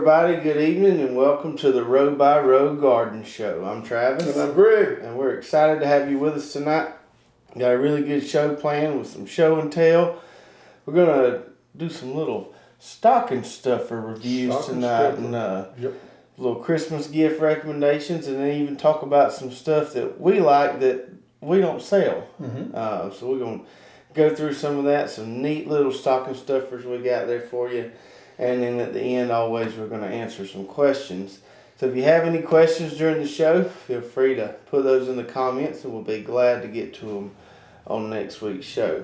everybody, good evening and welcome to the Row by Row Garden Show. I'm Travis. And I'm Greg. And we're excited to have you with us tonight. Got a really good show planned with some show and tell. We're going to do some little stocking stuffer reviews tonight and little Christmas gift recommendations, and then even talk about some stuff that we like that we don't sell. So we're going to go through some of that, some neat little stocking stuffers we got there for you. And then at the end, always, we're going to answer some questions. So if you have any questions during the show, feel free to put those in the comments, and we'll be glad to get to them on next week's show.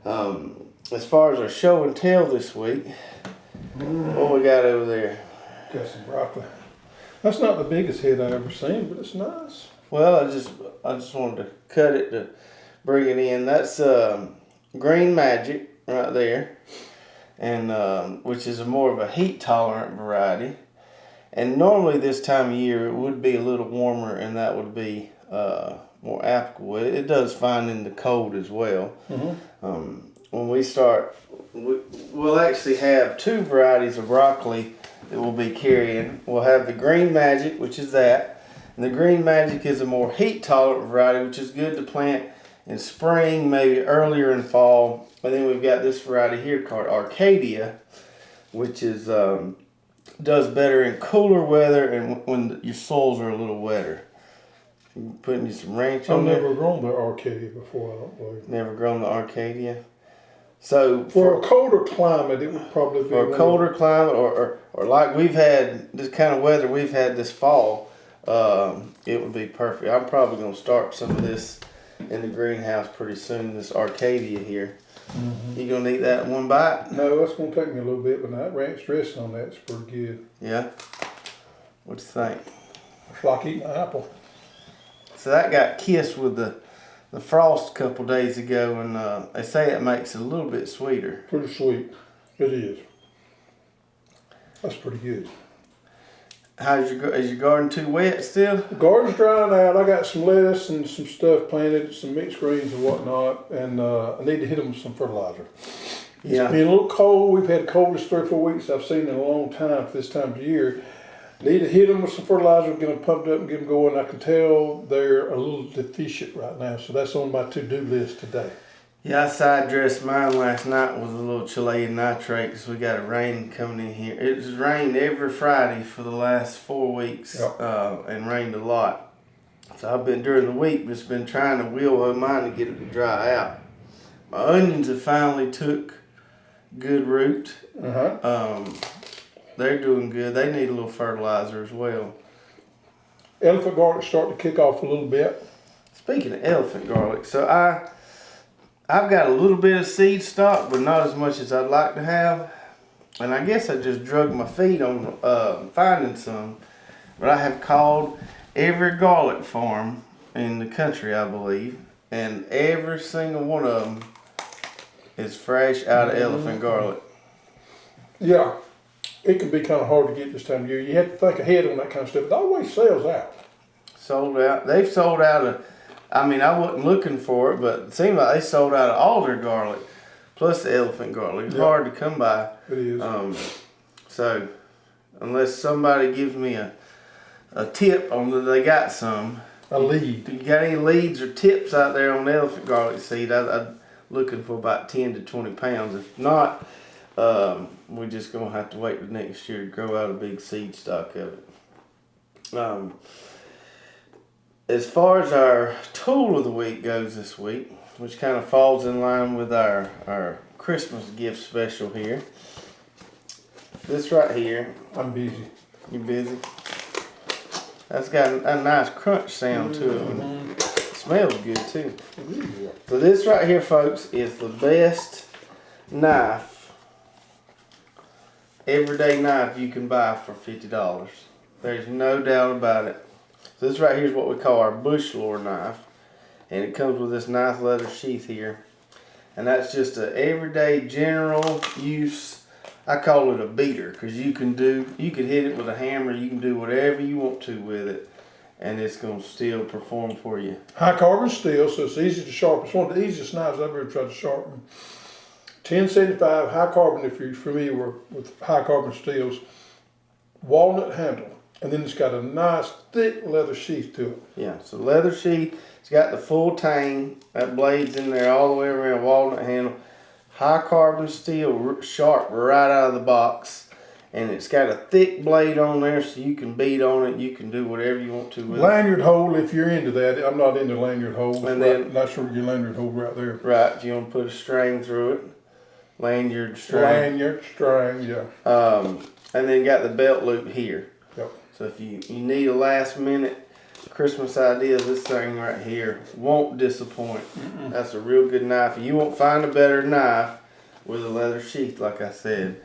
As far as our show and tell this week, what we got over there? Got some broccoli. That's not the biggest head I ever seen, but it's nice. Well, I just wanted to cut it to bring it in. That's Green Magic right there. And which is more of a heat tolerant variety, and normally this time of year it would be a little warmer, and that would be more applicable. It does fine in the cold as well. When we start, we'll actually have two varieties of broccoli that we'll be carrying. We'll have the Green Magic, which is that, and the Green Magic is a more heat tolerant variety, which is good to plant in spring, maybe earlier in fall. And then we've got this variety here called Arcadia, which is does better in cooler weather and when your soils are a little wetter. Putting you some ranch on there. I've never grown the Arcadia before, I don't believe. Never grown the Arcadia. So for a colder climate, it would probably be for a colder climate, or like we've had this kind of weather we've had this fall, it would be perfect. I'm probably going to start some of this in the greenhouse pretty soon. This Arcadia here. You gonna eat that in one bite? No, that's gonna take me a little bit, but that ranch dressing on that's pretty good. Yeah. What you think? It's like eating an apple. So that got kissed with the frost a couple days ago, and they say it makes it a little bit sweeter. Pretty sweet. It is. That's pretty good. Is your garden too wet still? The garden's drying out. I got some lettuce and some stuff planted, some mixed greens and whatnot, and I need to hit them with some fertilizer. Yeah. It's been a little cold. We've had the coldest 3 or 4 weeks I've seen in a long time for this time of year. Need to hit them with some fertilizer, get them pumped up and get them going. I can tell they're a little deficient right now, so that's on my to-do list today. Yeah, I side dressed mine last night with a little Chilean nitrate because we got a rain coming in here. It's rained every Friday for the last 4 weeks, and rained a lot. So I've been, during the week, just been trying to wheel mine to get it to dry out. My onions have finally took good root. They're doing good. They need a little fertilizer as well. Elephant garlic starting to kick off a little bit. Speaking of elephant garlic, so I've got a little bit of seed stock, but not as much as I'd like to have. And I guess I just drug my feet on finding some. But I have called every garlic farm in the country, I believe. And every single one of them is fresh out of elephant garlic. Yeah, it can be kind of hard to get this time of year. You have to think ahead on that kind of stuff. It always sells out. Sold out. They've sold out of... I mean, I wasn't looking for it, but it seemed like they sold out of all their garlic, plus the elephant garlic. It's hard to come by. It is. So, unless somebody gives me a tip on that they got some. A lead. You got any leads or tips out there on the elephant garlic seed? I'm looking for about 10 to 20 pounds. If not, we're just going to have to wait till next year to grow out a big seed stock of it. As far as our tool of the week goes this week, which kind of falls in line with our Christmas gift special here. This right here. I'm busy. You busy? That's got a nice crunch sound to it. It smells good too. So this right here, folks, is the best knife, everyday knife you can buy for $50. There's no doubt about it. So this right here is what we call our bush lore knife, and it comes with this nice leather sheath here, and that's just an everyday general use. I call it a beater because you can hit it with a hammer. You can do whatever you want to with it, and it's gonna still perform for you. High carbon steel, so it's easy to sharpen. It's one of the easiest knives I've ever tried to sharpen. 1075 high carbon. If you're familiar with high carbon steels, walnut handle, and then it's got a nice thick leather sheath to it. Yeah, so leather sheath. It's got the full tang. That blade's in there all the way around. Walnut handle. High carbon steel, sharp right out of the box. And it's got a thick blade on there so you can beat on it. You can do whatever you want to with it. Lanyard hole, if you're into that. I'm not into lanyard holes. And then, not sure your lanyard hole right there. Right, if you want to put a string through it. Lanyard string. Lanyard string, yeah. And then got the belt loop here. Yep. So if you need a last minute Christmas idea, this thing right here won't disappoint. That's a real good knife. You won't find a better knife with a leather sheath, like I said,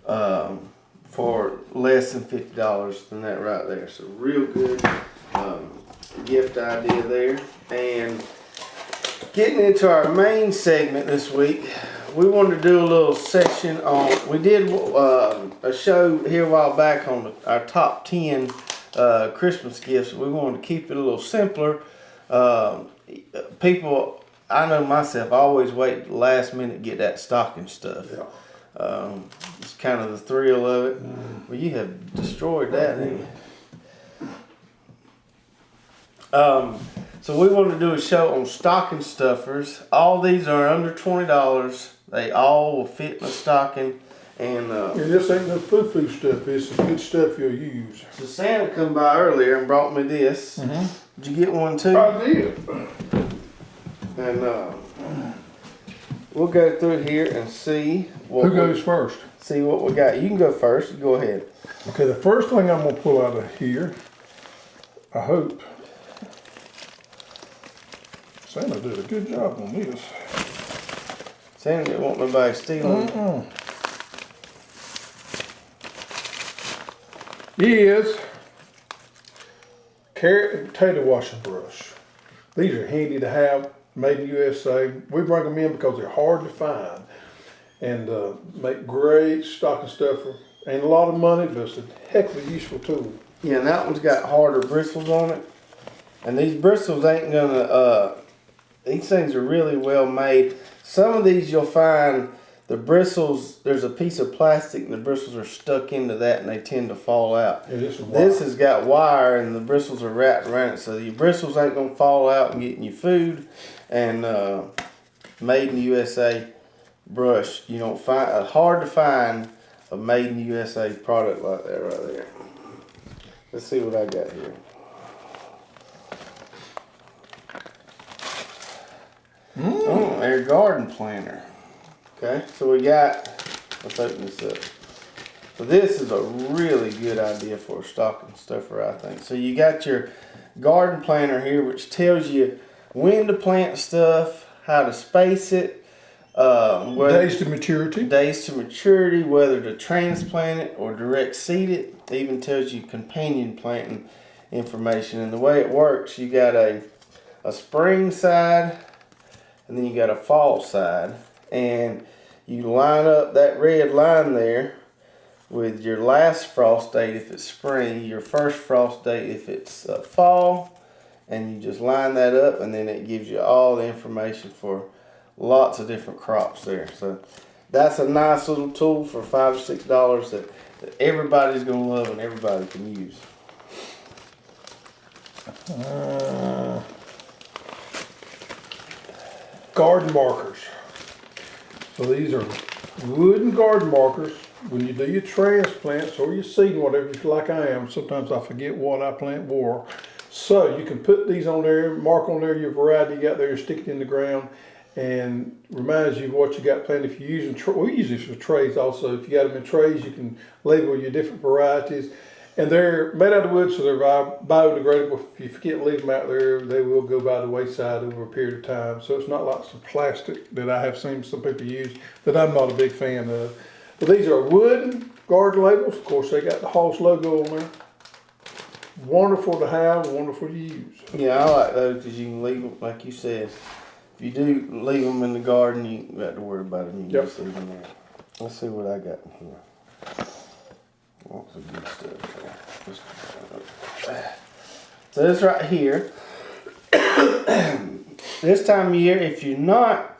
for less than $50 than that right there. So real good gift idea there. And getting into our main segment this week, we wanted to do a little session on, we did a show here a while back on our top 10 Christmas gifts. We wanted to keep it a little simpler. People, I know myself, I always wait the last minute to get that stocking stuff. Yeah. It's kind of the thrill of it. Well, you have destroyed that, haven't you? So we wanted to do a show on stocking stuffers. All these are under $20. They all will fit in a stocking. And this ain't no foo-foo stuff. It's some good stuff you'll use. so Santa come by earlier and brought me this. Did you get one too? I did. And we'll go through here and see Who goes first? See what we got. You can go first. Go ahead. Okay, the first thing I'm going to pull out of here, I hope. Santa did a good job on this. Santa didn't want nobody stealing. Is carrot and potato washing brush. These are handy to have, made in USA. We bring them in because they're hard to find and make great stocking stuffer. Ain't a lot of money, but it's a heck of a useful tool. Yeah, and that one's got harder bristles on it. And these bristles ain't gonna, these things are really well made. Some of these you'll find the bristles, there's a piece of plastic and the bristles are stuck into that and they tend to fall out. Yeah, this has got wire and the bristles are wrapped around it, so your bristles ain't gonna fall out and get in your food. And made in the USA brush, you don't find, hard to find a made in USA product like that right there. Let's see what I got here. Oh, air garden planter. Okay, so we got, let's open this up. So this is a really good idea for a stocking stuffer, I think. So you got your garden planter here, which tells you when to plant stuff, how to space it, days to maturity, whether to transplant it or direct seed it. It even tells you companion planting information. And the way it works, you got a spring side and then you got a fall side. And you line up that red line there with your last frost date if it's spring, your first frost date if it's fall, and you just line that up, and then it gives you all the information for lots of different crops there. So that's a nice little tool for $5 or $6 that everybody's gonna love and everybody can use. Garden markers. So these are wooden garden markers. When you do your transplants or your seeding, whatever, like I am, sometimes I forget what I plant where. So you can put these on there, mark on there your variety you got there, stick it in the ground, and reminds you of what you got planted. If you're using, we use this for trays also. If you got them in trays, you can label your different varieties. And they're made out of wood, so they're biodegradable. If you forget to leave them out there, they will go by the wayside over a period of time. So it's not like some plastic that I have seen some people use that I'm not a big fan of. But these are wooden garden labels. Of course, they got the Hoss logo on there. Wonderful to have, wonderful to use. Yeah, I like those because you can leave them, like you said. If you do leave them in the garden, you don't have to worry about them. You can just leave them there. Let's see what I got in here. What's the good stuff here? So this right here, this time of year, if you're not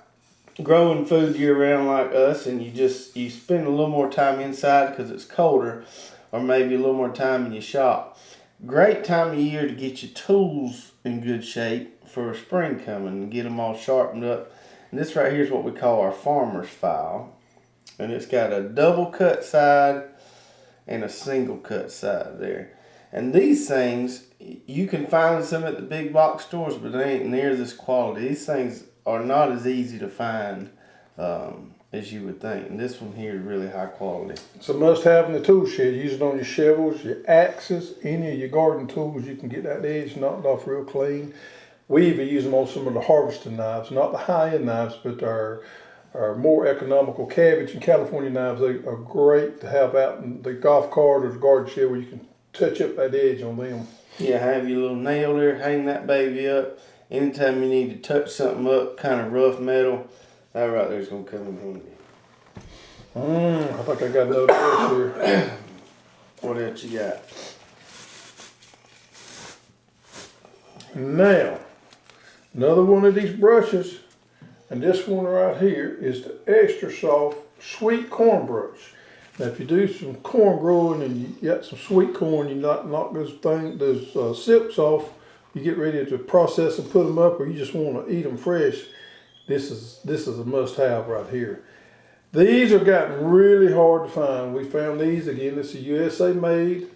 growing food year round like us and you spend a little more time inside because it's colder, or maybe a little more time in your shop. Great time of year to get your tools in good shape for spring coming and get them all sharpened up. And this right here is what we call our farmer's file. And it's got a double cut side and a single cut side there. And these things, you can find some at the big box stores, but they ain't near this quality. These things are not as easy to find as you would think. And this one here is really high quality. It's a must-have in the tool shed. Use it on your shovels, your axes, any of your garden tools. You can get that edge knocked off real clean. We even use them on some of the harvesting knives, not the high-end knives, but our more economical cabbage and California knives. They are great to have out in the golf cart or the garden shed where you can touch up that edge on them. Yeah, have your little nail there, hang that baby up. Anytime you need to touch something up, kind of rough metal, that right there is going to come in handy. I think I got another brush here. What else you got? Now, another one of these brushes, and this one right here is the extra soft sweet corn brush. Now, if you do some corn growing and you got some sweet corn, you knock those silks off, you get ready to process and put them up, or you just want to eat them fresh. This is a must-have right here. These are gotten really hard to find. We found these again. This is a USA made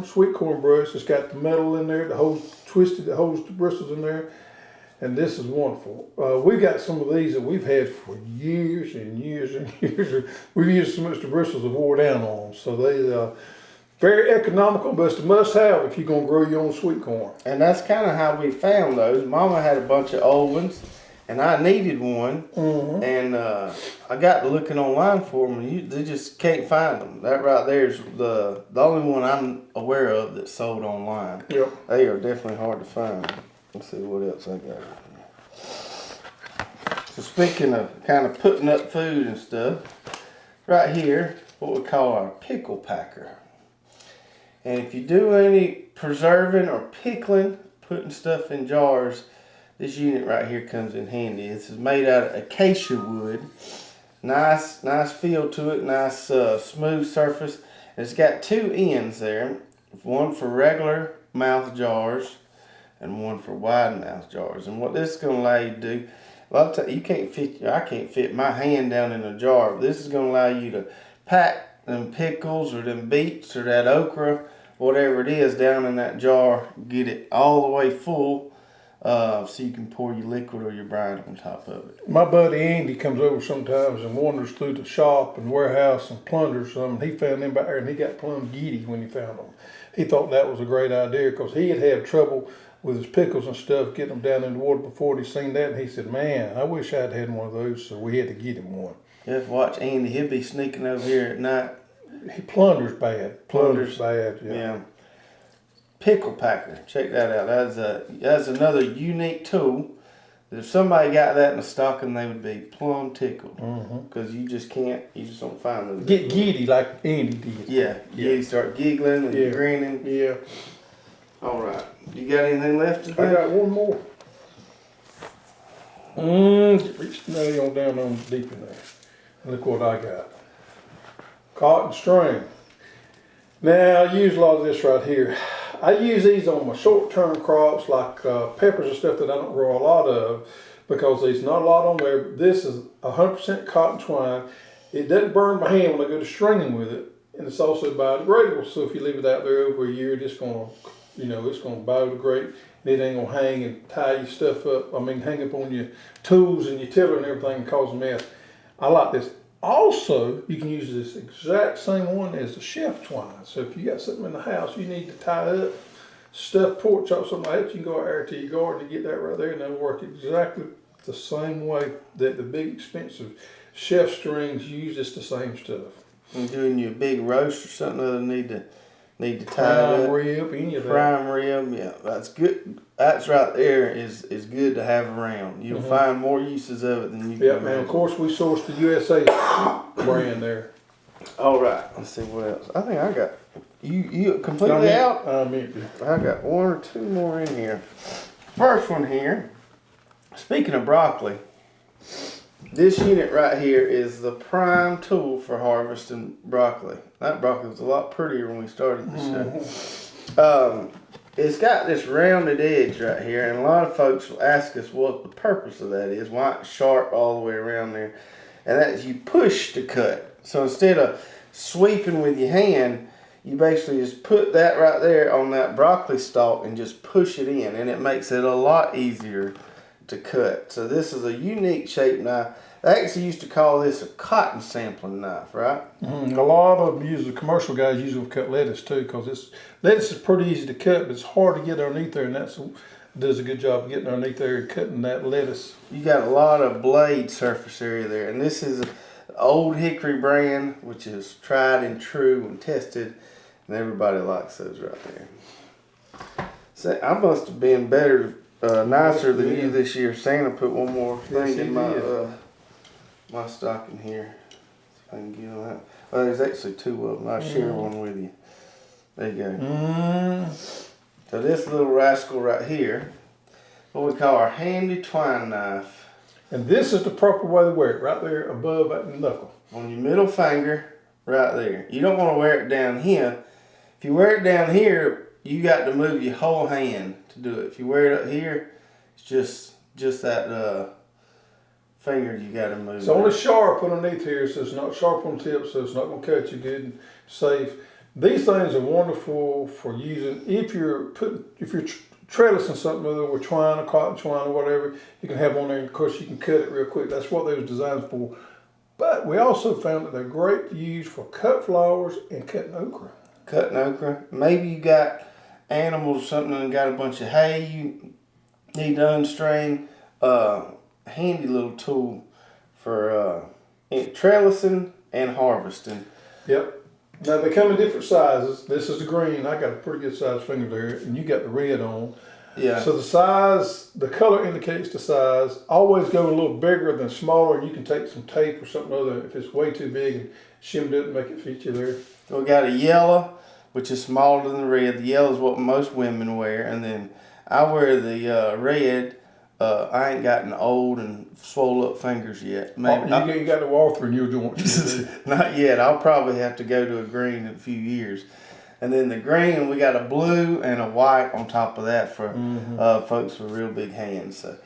sweet corn brush. It's got the metal in there, the holds twisted, that holds the bristles in there. And this is wonderful. We've got some of these that we've had for years and years and years. We've used so much the bristles have wore down on them. So they very economical, but it's a must-have if you're going to grow your own sweet corn. And that's kind of how we found those. Mama had a bunch of old ones, and I needed one. And I got looking online for them, and they just can't find them. That right there is the only one I'm aware of that's sold online. Yep. They are definitely hard to find. Let's see what else I got. So speaking of kind of putting up food and stuff, right here, what we call our pickle packer. And if you do any preserving or pickling, putting stuff in jars, this unit right here comes in handy. This is made out of acacia wood. Nice feel to it, nice smooth surface. And it's got two ends there, one for regular mouth jars and one for wide mouth jars. And what this is going to allow you to do, a lot of times I can't fit my hand down in a jar, but this is going to allow you to pack them pickles or them beets or that okra, whatever it is, down in that jar, get it all the way full, so you can pour your liquid or your brine on top of it. My buddy Andy comes over sometimes and wanders through the shop and warehouse and plunders some. He found them back there and he got plumb giddy when he found them. He thought that was a great idea because he had trouble with his pickles and stuff, getting them down in the water before he seen that. And he said, man, I wish I'd had one of those, so we had to get him one. You have to watch Andy. He'll be sneaking over here at night. He plunders bad. Plunders bad, yeah. Pickle packer. Check that out. That's another unique tool. If somebody got that in a stocking, they would be plumb tickled. Because you just don't find them. Get giddy like Andy did. Yeah. You start giggling and grinning. Yeah. All right. You got anything left today? I got one more. Reach the nail down on deep in there. Look what I got. Cotton string. Now, I use a lot of this right here. I use these on my short-term crops like peppers and stuff that I don't grow a lot of because there's not a lot on there. This is 100% cotton twine. It doesn't burn my hand when I go to stringing with it, and it's also biodegradable. So if you leave it out there over a year, it's gonna biodegrade. And it ain't gonna hang and tie your stuff up. I mean, hang up on your tools and your tiller and everything and cause a mess. I like this. Also, you can use this exact same one as the chef twine. So if you got something in the house you need to tie up, stuff, pork chop, something like that, you can go out there to your garden and get that right there, and it'll work exactly the same way that the big expensive chef strings use. It's the same stuff. And doing you a big roast or something other need to tie it up. Rib, any of that. Prime rib, yeah, that's good. That's right there is good to have around. You'll find more uses of it than you can imagine. And of course we source the USA brand there. All right, let's see what else. I think I got you completely out. I'm empty. I got one or two more in here. First one here. Speaking of broccoli, This unit right here is the prime tool for harvesting broccoli. That broccoli was a lot prettier when we started this show. It's got this rounded edge right here, and a lot of folks will ask us what the purpose of that is, why it's sharp all the way around there. And that's you push to cut. So instead of sweeping with your hand, you basically just put that right there on that broccoli stalk and just push it in, and it makes it a lot easier to cut. So this is a unique shape knife. They actually used to call this a cotton sampling knife, right? A lot of the commercial guys use them to cut lettuce too, because lettuce is pretty easy to cut, but it's hard to get underneath there, and that's does a good job of getting underneath there and cutting that lettuce. You got a lot of blade surface area there, and this is an old hickory brand, which is tried and true and tested, and everybody likes those right there. So I must have been better, nicer than you this year. Santa put one more thing in my stocking here. See if I can get on that. Well, there's actually two of them. I'll share one with you. There you go. So this little rascal right here, what we call our handy twine knife. And this is the proper way to wear it, right there above that knuckle. On your middle finger, right there. You don't want to wear it down here. If you wear it down here, you got to move your whole hand to do it. If you wear it up here, it's just that finger you got to move. It's only sharp underneath here, so it's not sharp on the tip, so it's not going to cut you good and safe. These things are wonderful for using if you're trellising something, whether with twine or cotton twine or whatever. You can have on there, and of course you can cut it real quick. That's what they was designed for. But we also found that they're great to use for cut flowers and cutting okra. Cutting okra. Maybe you got animals or something and got a bunch of hay you need to unstring. Handy little tool for trellising and harvesting. Yep. Now they come in different sizes. This is the green. I got a pretty good size finger there, and you got the red on. Yeah. So the size, the color indicates the size. Always go a little bigger than smaller, and you can take some tape or something other if it's way too big and shim it and make it fit you there. We got a yellow, which is smaller than the red. The yellow is what most women wear, and then I wear the red. I ain't gotten old and swole up fingers yet. Maybe you got the Walther in your joints. Not yet. I'll probably have to go to a green in a few years. And then the green, we got a blue and a white on top of that for folks with real big hands. So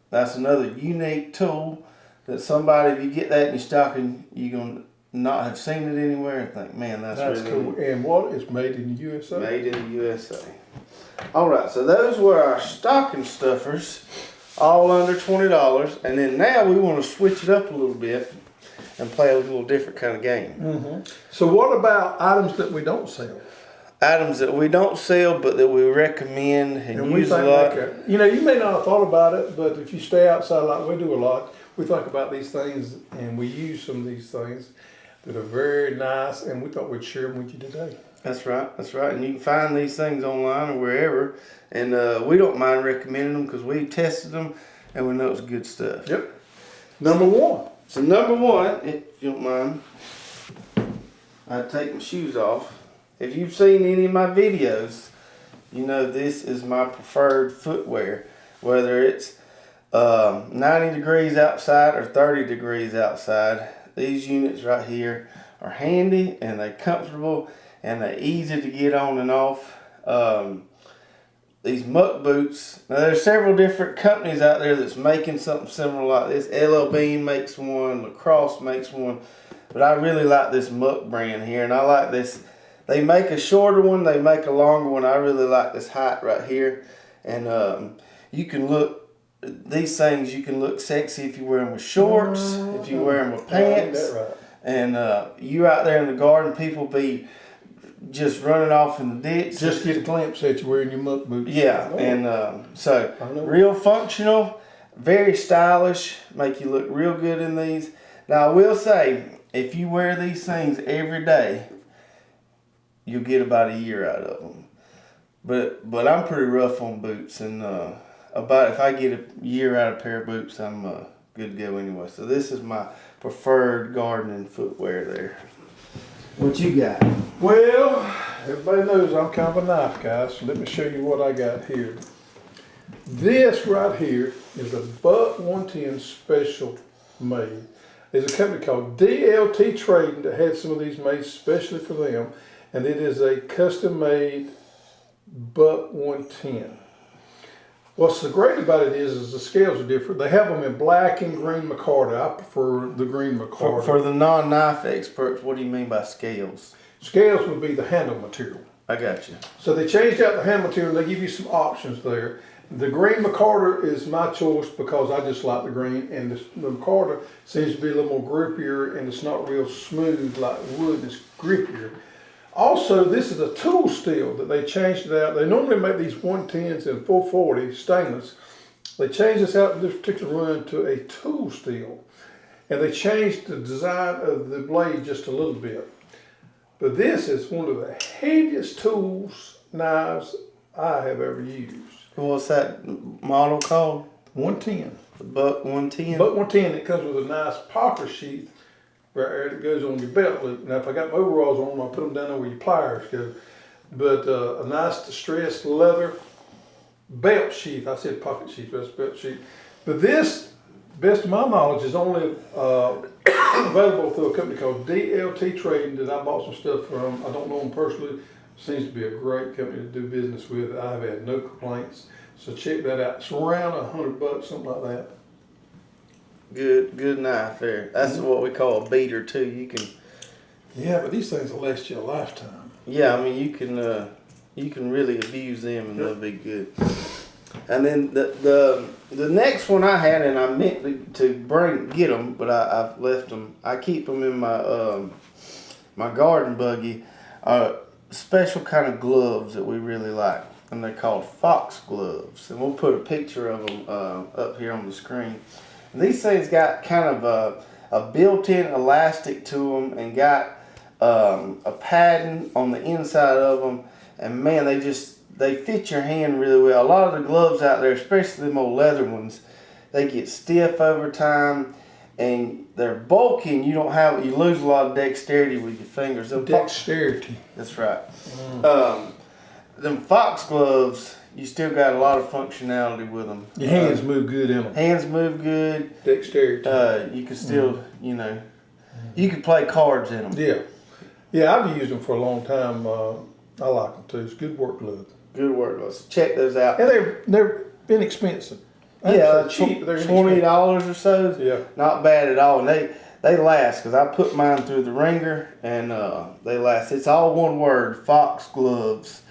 that's another unique tool that somebody, if you get that in your stocking, you're going to not have seen it anywhere and think, man, that's really cool. And what is made in the USA? Made in the USA. All right, so those were our stocking stuffers, all under $20. And then now we want to switch it up a little bit and play a little different kind of game. So what about items that we don't sell? Items that we don't sell, but that we recommend and use a lot. You may not have thought about it, but if you stay outside like we do a lot, we think about these things and we use some of these things that are very nice, and we thought we'd share them with you today. That's right. And you can find these things online or wherever, and we don't mind recommending them because we tested them and we know it's good stuff. Yep. Number one. So number one, if you don't mind, I'd take my shoes off. If you've seen any of my videos, you know this is my preferred footwear, whether it's 90 degrees outside or 30 degrees outside. These units right here are handy and they're comfortable and they're easy to get on and off. These muck boots, now there's several different companies out there that's making something similar like this. LL Bean makes one, Lacrosse makes one, but I really like this muck brand here, and I like this. They make a shorter one, they make a longer one. I really like this height right here, and you can look, these things you can look sexy if you wear them with shorts, if you wear them with pants, and you out there in the garden, people be just running off in the ditch. Just get a glimpse at you wearing your muck boots. Yeah, and so real functional, very stylish, make you look real good in these. Now I will say, if you wear these things every day, you'll get about a year out of them. But I'm pretty rough on boots, and about if I get a year out of a pair of boots, I'm good to go anyway. So this is my preferred gardening footwear there. What you got? Well, everybody knows I'm kind of a knife guy, so let me show you what I got here. This right here is a Buck 110 Special made. There's a company called DLT Trading that had some of these made especially for them, and it is a custom-made buck 110. What's so great about it is the scales are different. They have them in black and green micarta. I prefer the green micarta. For the non-knife experts, what do you mean by scales? Scales would be the handle material. I got you. So they changed out the handle material. They give you some options there. The green micarta is my choice because I just like the green, and the micarta seems to be a little more grippier, and it's not real smooth like wood. It's grippier. Also, this is a tool steel that they changed it out. They normally make these 110s in 440 stainless. They changed this out in this particular run to a tool steel, and they changed the design of the blade just a little bit. But this is one of the heaviest knives I have ever used. What's that model called? 110. The Buck 110? Buck 110, it comes with a nice pocket sheath right there that goes on your belt loop. Now, if I got my overalls on, I'll put them down there where your pliers go. But a nice distressed leather belt sheath. I said pocket sheath, that's belt sheath. But this, best of my knowledge, is only available through a company called DLT Trading that I bought some stuff from. I don't know them personally. Seems to be a great company to do business with. I've had no complaints. So check that out. It's around $100, something like that. Good knife there. That's what we call a beater too. You can. Yeah, but these things will last you a lifetime. Yeah, I mean you can really abuse them and they'll be good. And then the next one I had, and I meant to get them, but I've left them. I keep them in my my garden buggy. Special kind of gloves that we really like, and they're called fox gloves. And we'll put a picture of them up here on the screen. And these things got kind of a built-in elastic to them, and got a padding on the inside of them. And man, they fit your hand really well. A lot of the gloves out there, especially them old leather ones, they get stiff over time, and they're bulky, and you lose a lot of dexterity with your fingers. Dexterity. That's right. Them fox gloves, you still got a lot of functionality with them. Your hands move good in them. Hands move good. Dexterity. You can still, you can play cards in them. Yeah. Yeah, I've used them for a long time. I like them too. It's good work gloves. Good work gloves. Check those out. And they're inexpensive. Yeah, cheap. They're $20 or so. Yeah. Not bad at all. And they last, because I put mine through the ringer, and they last. It's all one word, fox gloves.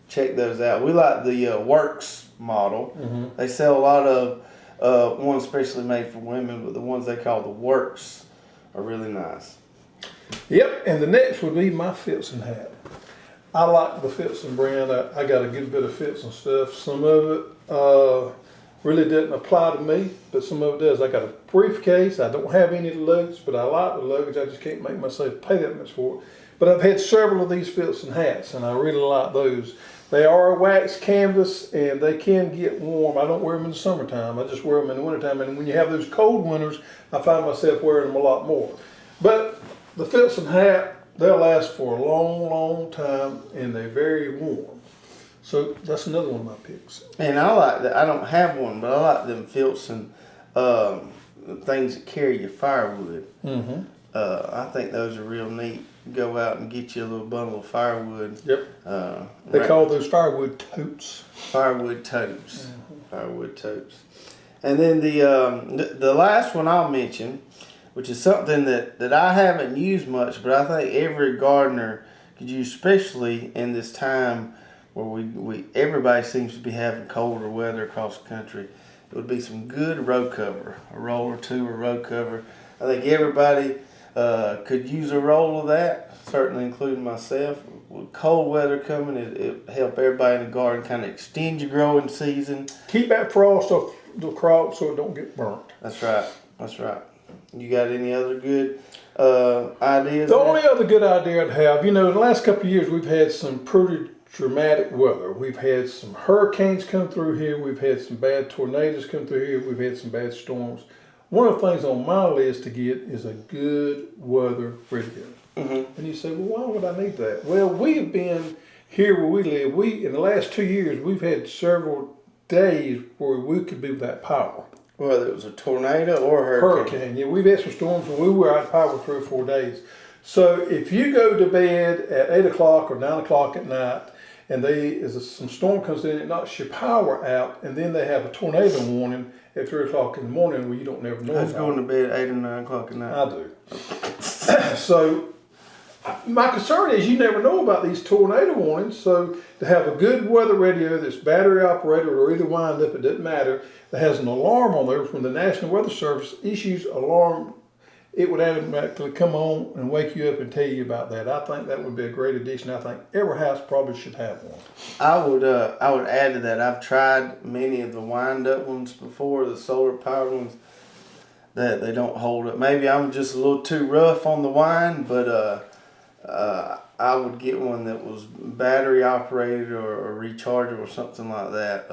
Check those out. We like the Works model. Mm-hmm. They sell a lot of ones especially made for women, but the ones they call the Works are really nice. Yep, and the next would be my Phillips hat. I like the Phillips brand. I got a good bit of Phillips stuff. Some of it really doesn't apply to me, but some of it does. I got a briefcase. I don't have any of the luggage, but I like the luggage. I just can't make myself pay that much for it. But I've had several of these Phillips hats, and I really like those. They are a wax canvas, and they can get warm. I don't wear them in the summertime. I just wear them in the wintertime. And when you have those cold winters, I find myself wearing them a lot more. But the Phillips hat, they'll last for a long, long time, and they're very warm. So that's another one of my picks. And I like that. I don't have one, but I like them Phillips things that carry your firewood. Mm-hmm. I think those are real neat. Go out and get you a little bundle of firewood. Yep. They call those firewood totes. Firewood totes. Mm-hmm. Firewood totes. And then the last one I'll mention, which is something that I haven't used much, but I think every gardener could use, especially in this time where everybody seems to be having colder weather across the country. It would be some good row cover, a roll or two of row cover. I think everybody could use a roll of that, certainly including myself. With cold weather coming, it help everybody in the garden kind of extend your growing season. Keep that frost off the crop so it don't get burnt. That's right. That's right. You got any other good ideas? The only other good idea I'd have, in the last couple of years we've had some pretty dramatic weather. We've had some hurricanes come through here. We've had some bad tornadoes come through here. We've had some bad storms. One of the things on my list to get is a good weather radio. Mm-hmm. And you say, well, why would I need that? Well, we have been here where we live. In the last 2 years, we've had several days where we could be without power. Whether it was a tornado or a Hurricane. Yeah, we've had some storms where we were out of power for 3 or 4 days. So if you go to bed at 8 o'clock or 9 o'clock at night, and some storm comes in, it knocks your power out, and then they have a tornado warning at 3 o'clock in the morning where you don't never know. I was going to bed at 8 or 9 o'clock at night. I do. So my concern is you never know about these tornado warnings. So to have a good weather radio that's battery operated or either wind up, it doesn't matter, that has an alarm on there from the National Weather Service issues alarm, it would automatically come on and wake you up and tell you about that. I think that would be a great addition. I think every house probably should have one. I would add to that. I've tried many of the wind up ones before, the solar powered ones, that they don't hold up. Maybe I'm just a little too rough on the wind, but I would get one that was battery operated or rechargeable or something like that.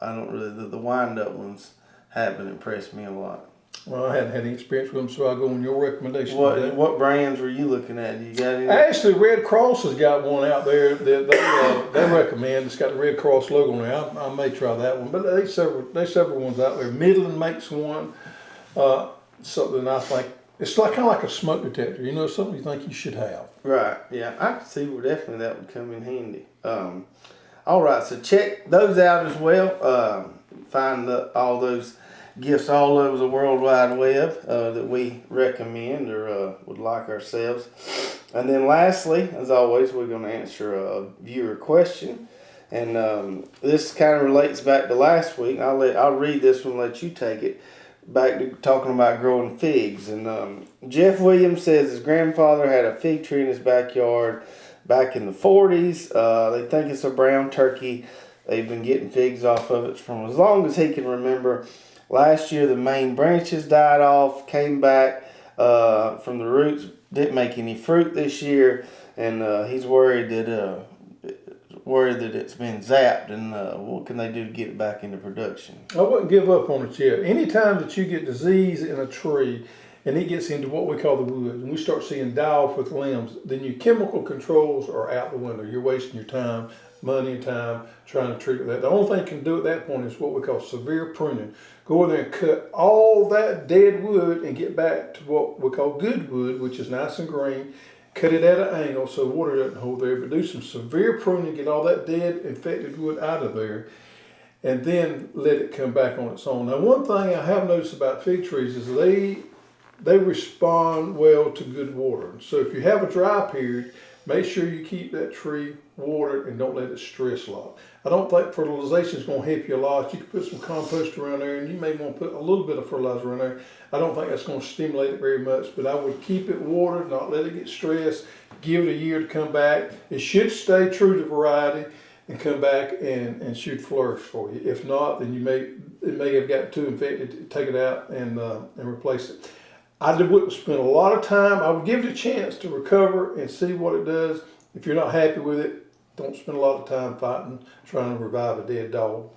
I don't really, the wind up ones haven't impressed me a lot. Well, I hadn't had any experience with them, so I'll go on your recommendation. What brands were you looking at? You got any? Actually, Red Cross has got one out there that they recommend. It's got the Red Cross logo on there. I may try that one, but there's several ones out there. Midland makes one. Something I think it's kind of like a smoke detector. You know, something you think you should have. Right. Yeah, I can see where definitely that would come in handy. All right, so check those out as well. Find all those gifts all over the World Wide Web that we recommend or would like ourselves. And then lastly, as always, we're going to answer a viewer question. And this kind of relates back to last week. I'll read this one and let you take it. Back to talking about growing figs. And Jeff Williams says his grandfather had a fig tree in his backyard back in the 40s. They think it's a brown turkey. They've been getting figs off of it from as long as he can remember. Last year, the main branches died off, came back from the roots, didn't make any fruit this year, and he's worried that it's been zapped. And what can they do to get it back into production? I wouldn't give up on it yet. Anytime that you get disease in a tree and it gets into what we call the wood, and we start seeing die off with limbs, then your chemical controls are out the window. You're wasting your time, money and time trying to treat that. The only thing you can do at that point is what we call severe pruning. Go in there and cut all that dead wood and get back to what we call good wood, which is nice and green. Cut it at an angle so water doesn't hold there, but do some severe pruning, get all that dead infected wood out of there, and then let it come back on its own. Now, one thing I have noticed about fig trees is they respond well to good water. So if you have a dry period, make sure you keep that tree watered and don't let it stress a lot. I don't think fertilization is going to help you a lot. You can put some compost around there, and you may want to put a little bit of fertilizer around there. I don't think that's going to stimulate it very much, but I would keep it watered, not let it get stressed, give it a year to come back. It should stay true to variety and come back and should flourish for you. If not, then it may have gotten too infected. Take it out and replace it. I wouldn't spend a lot of time. I would give it a chance to recover and see what it does. If you're not happy with it, don't spend a lot of time fighting, trying to revive a dead dog.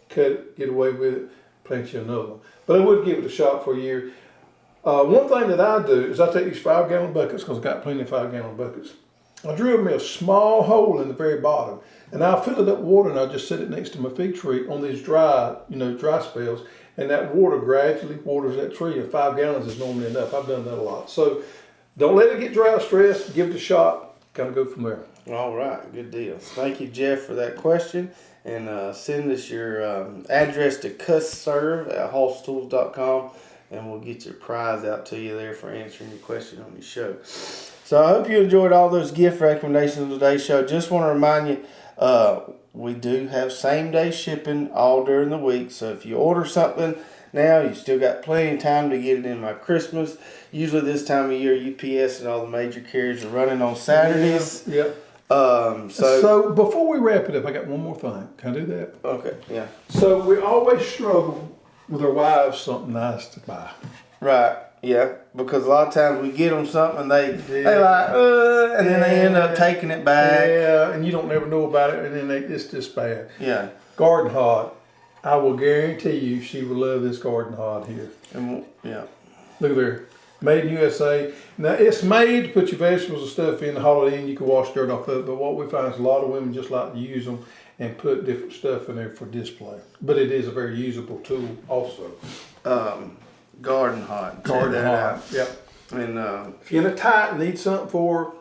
Cut it, get away with it, plant you another one. But I would give it a shot for a year. One thing that I do is I take these 5-gallon buckets, because I've got plenty of 5-gallon buckets. I drill me a small hole in the very bottom, and I'll fill it up with water, and I'll just set it next to my fig tree on these dry spells, and that water gradually waters that tree, and 5 gallons is normally enough. I've done that a lot. So don't let it get drought stressed, give it a shot, kind of go from there. All right, good deal. Thank you, Jeff, for that question. And send us your address to custserve@hallstools.com, and we'll get your prize out to you there for answering your question on your show. So I hope you enjoyed all those gift recommendations on today's show. Just want to remind you, we do have same-day shipping all during the week. So if you order something now, you still got plenty of time to get it in by Christmas. Usually this time of year, UPS and all the major carriers are running on Saturdays. Yeah. So before we wrap it up, I got one more thing. Can I do that? Okay, yeah. So we always struggle with our wives something nice to buy. Right, yeah. Because a lot of times we get them something and they like, and then they end up taking it back. Yeah, and you don't never know about it, and then it's just bad. Yeah. Garden hod. I will guarantee you she will love this garden hod here. And yeah. Look there. Made in USA. Now, it's made to put your vegetables and stuff in, haul it in. You can wash dirt off of it. But what we find is a lot of women just like to use them and put different stuff in there for display. But it is a very usable tool also. Garden Hot. Garden Check that Hot. out. Yep. And If you're in a tight and need something for her,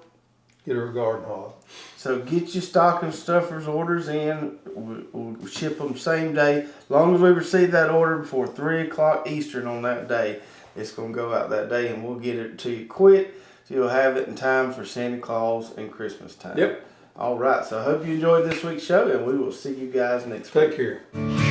get her a Garden Hot. so get your stocking stuffers orders in. We'll ship them same day. As long as we receive that order before 3 o'clock Eastern on that day, it's going to go out that day, and we'll get it to you quick, so you'll have it in time for Santa Claus and Christmas time. Yep. All right. So I hope you enjoyed this week's show, and we will see you guys next week. Take care.